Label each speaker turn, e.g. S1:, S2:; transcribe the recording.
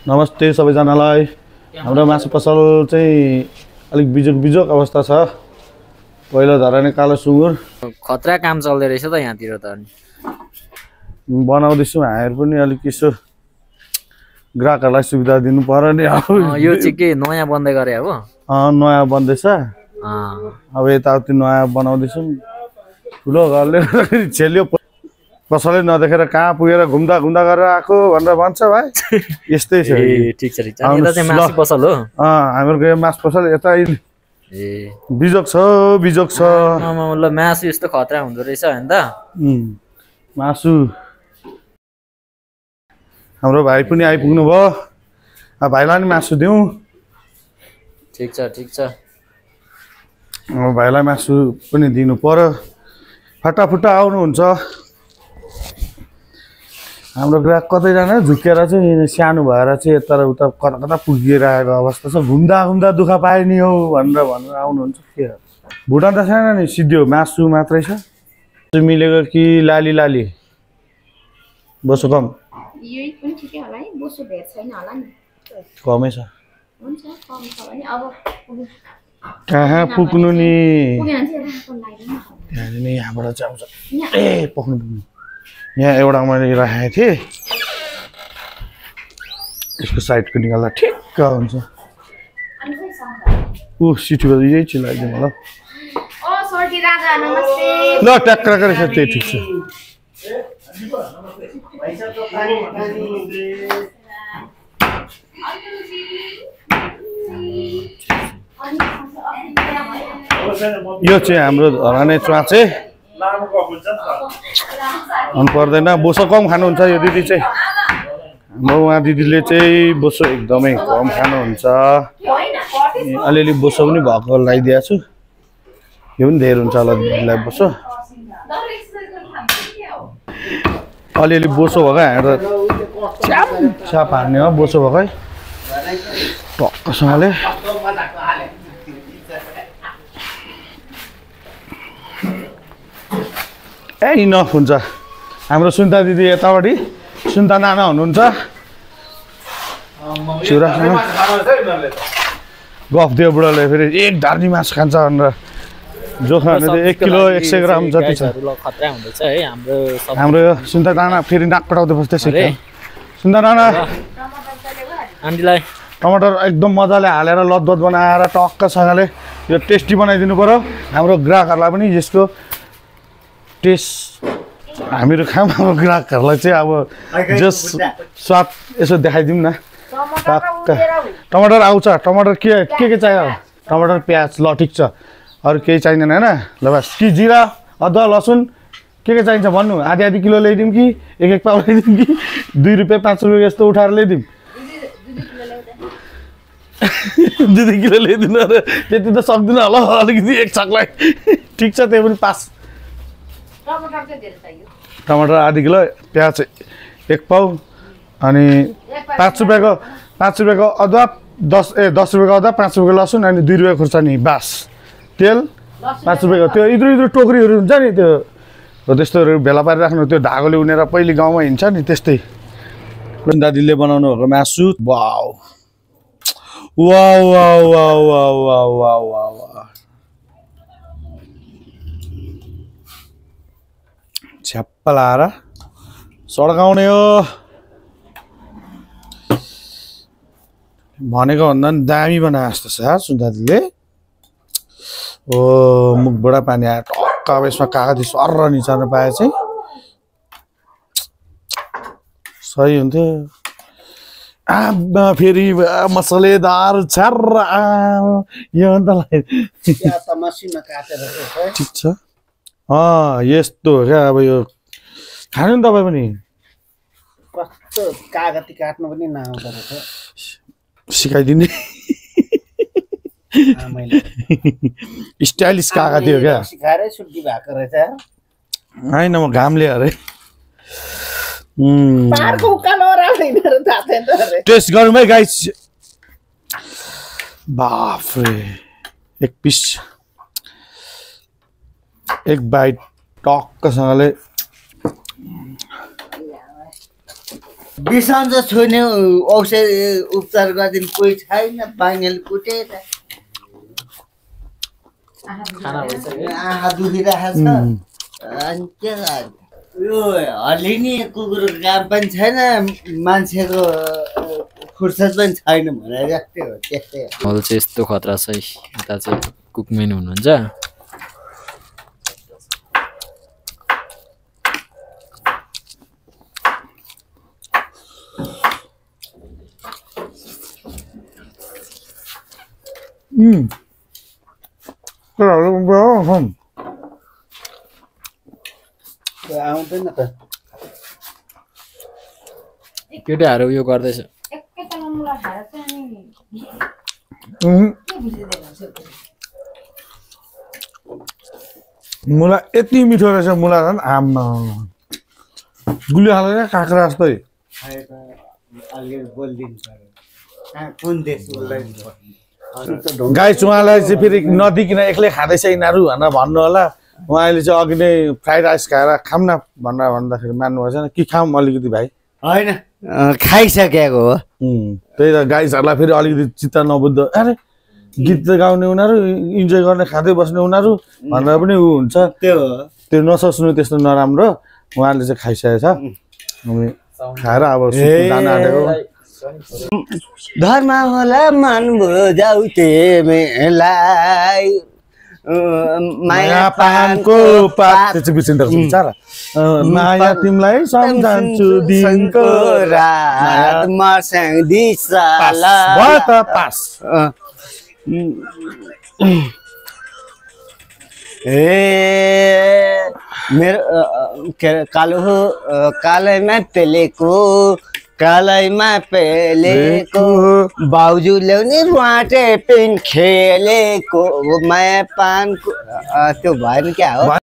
S1: नमस्ते सबैजनालाई। हाम्रो मासु पसल चाहिँ अलिक बिजोक अवस्था छ। पहिलो धराने कालो सुँगुर
S2: खतरा काम चल्दै रहेछ त यहाँतिर त।
S1: बनाउँदैछु हायर पनि अलिक यसो ग्राहकहरूलाई सुविधा दिनु पर्यो नि।
S2: यो चाहिँ के नयाँ बन्दै गरे अब?
S1: नयाँ बन्दैछ। अब यताउति नयाँ बनाउँदैछौँ। ठुलो घरले छेल्यो कसैले नदेखेर कहाँ पुगेर घुम्दा गरेर आएको भनेर भन्छ भाइ। यस्तै छ।
S2: ठिक छ ठिक छ। यता चाहिँ मासु पसल हो?
S1: हाम्रो मासु पसल यता बिजोक छ।
S2: मतलब मासु यस्तो खतरा हुँदो रहेछ हैन त।
S1: मासु हाम्रो भाइ पनि आइपुग्नु भयो। भाइलाई नि मासु दिउँ।
S2: ठिक छ ठिक छ।
S1: भाइलाई मासु पनि दिनु पर्यो। फटाफुट्टा आउनुहुन्छ। हाम्रो ग्राहक कतैजना झुकेर चाहिँ सानो भएर चाहिँ यता र उता कता पुगिरहेको अवस्था छ। घुम्दा दुःख पाए नि हो भनेर आउनुहुन्छ। के भुटान त छैन नि, सिधो मासु मात्रै छ। मिलेको कि लाली बोसो कम?
S3: यही पनि ठिकै होला है, बोसो धेर छैन होला नि।
S1: कमै छ।
S3: हुन्छ, कम छ भने अब
S1: कहाँ पुग्नु नि?
S3: पुग्यो भने चाहिँ राखो लाग्दैन।
S1: त्यहाँ नि यहाँबाट चाहिँ आउँछ। पुग्नु यहाँ एउटा मैले राखेको थिएँ। यसको साइडको निकाल्दा ठिक्क हुन्छ। सिटी बजी यही चिलाइदिनु होला। ल ट्याक्क रहेछ, त्यही ठिक छ। यो चाहिँ हाम्रो धराने च्वाचे मन पर्दैन। बोसो कम खानुहुन्छ यो दिदी चाहिँ। हाम्रो उहाँ दिदीले चाहिँ बोसो एकदमै कम खानुहुन्छ। अलिअलि बोसो पनि भएको लगाइदिएको छु। यो पनि धेरै हुन्छ होला दिदीलाई बोसो। अलिअलि बोसो भएको हेरेर छ्याप हान्ने हो। बोसो भएको टक्कसँगले इनफ हुन्छ। हाम्रो सुन्ता दिदी यतापट्टि सुन्ता नाना हुनुहुन्छ। छोरासँग गफ दियो बुढाले फेरि एक धार्नी मासु खान्छ भनेर। जोखा भने 1 किलो 100 ग्राम जति छ।
S2: खतरा हुँदैछ है
S1: हाम्रो यो सुन्ता नाना फेरि नाक पटाउँदै बस्दैछ। सुन्ता नाना
S2: आन्टीलाई
S1: टमाटर एकदम मजाले हालेर लतबत बनाएर टक्कसँगले यो टेस्टी बनाइदिनु पर्यो। हाम्रो ग्राहकहरूलाई पनि यसको टेस्ट हामीहरू खाऊँ। हाम्रो ग्राहकहरूलाई चाहिँ अब जस स्वाद यसो देखाइदिउँ न। टमाटर आउँछ। टमाटर के चाहियो? टमाटर प्याज ल ठिक छ। अरू केही चाहिँदैन होइन? ल बस। कि जिरा अदुवा लसुन के चाहिन्छ भन्नु? आधी किलो ल्याइदिउँ कि 1 पाउ ल्याइदिउँ कि 2 रुपियाँ 5 रुपियाँ यस्तो उठाएर ल्याइदिउँ? 2 किलो ल्याइदिनु। त्यति त सक्दिनँ होला। अलिकति एक छकलाई ठिक छ। त्यो पनि पास। टमाटर आधी किलो, प्याज 1 पाउ, अनि 5 रुपियाँको अदुवा, 10 रुपियाँको अदुवा, 5 रुपियाँको लसुन, अनि 2 रुपियाँ खुर्सानी बस। तेल 5 रुपियाँको। त्यो इद्रो टोकरीहरू हुन्छ नि, त्यो हो त्यस्तोहरू भेला पारिराख्नु। त्यो धागोले उनेर पहिले गाउँमा हिँड्छ नि त्यस्तै। दादीले बनाउनु भएको मासु। Wow wow wow wow wow wow wow wow. छ्याप्प लाएर सड्काउने हो भनेको भन्दा पनि दामी बनाए जस्तो छ सुन्दादीले। मुखबाट पानी आयो टक्क। अब यसमा कागती सर निचार्न पाए चाहिँ सही हुन्थ्यो। फेरि मसलेदार छ्यार यो ठिक छ। यस्तो हो क्या। अब यो खानु नि तपाईँ पनि।
S4: कस्तो कागती काट्नु पनि नआउँदो रहेछ।
S1: सिकाइदिने स्टाइलिस कागती हो क्या।
S4: सिकाएरै छुट्टी भएको रहेछ।
S1: होइन म घामले अरे। टेस्ट गरौँ है गाइस। बाफरे। एक पिस, एक बाइट टक्कसँगले
S5: बिसन्चो छुने औषधि उपचार गरिदिनु कोही छैन पानीले कुटेर
S2: खाना भइसक्यो
S5: आँखा दुखिरहेको छ अनि के गर्नु यो हल्लिने कुकुरको काम पनि छैन मान्छेको फुर्सद पनि छैन भने जस्तै हो त्यस्तै हो
S2: हल चाहिँ यस्तो खतरा छ है यता चाहिँ कुकमेन हुनुहुन्छ
S4: आउँदैन त
S2: केटाहरू यो गर्दैछ
S3: एकैतालमा मुला खाएर चाहिँ अनि
S1: मुला यति मिठो रहेछ मुला झन् आम्मा गुलियो हालेर काँक्रा जस्तै
S5: अलि बोलिदिनु पर्यो कुन देश बोल्दैन
S1: गाई उहाँलाई चाहिँ फेरि नदिकिन एक्लै खाँदैछ यिनीहरू भनेर भन्नु होला उहाँले चाहिँ अघि नै फ्राइड राइस खाएर खाऊँ न भनेर भन्दाखेरि मान्नु भएछ कि खाऊँ अलिकति भाइ
S5: होइन खाइसकेको हो
S1: त्यही त गाइजहरूलाई फेरि अलिकति चित्त नबुझ्दो अरे गीत त गाउने उनीहरू इन्जोय गर्ने खाँदै बस्ने उनीहरू भनेर पनि ऊ हुन्छ त्यो नसोच्नु त्यस्तो नराम्रो उहाँले चाहिँ खाइसकेको छ अनि खाएर अब सुत्नु जान आँटेको
S5: धर्म होला मन बुझाउ तिमीलाई
S1: माया पानको पात त्यो चाहिँ बिर्सिन्छ बिचारा माया तिमीलाई सम्झन्छु दिनको
S5: रात मसँग दिशाला
S1: भयो त पास
S5: ए मेरो के अरे कालैमा पेलेको कालैमा पेलेको बाउजू ल्याउने वाटे पिन खेलेको माया पानको त्यो भएन क्या हो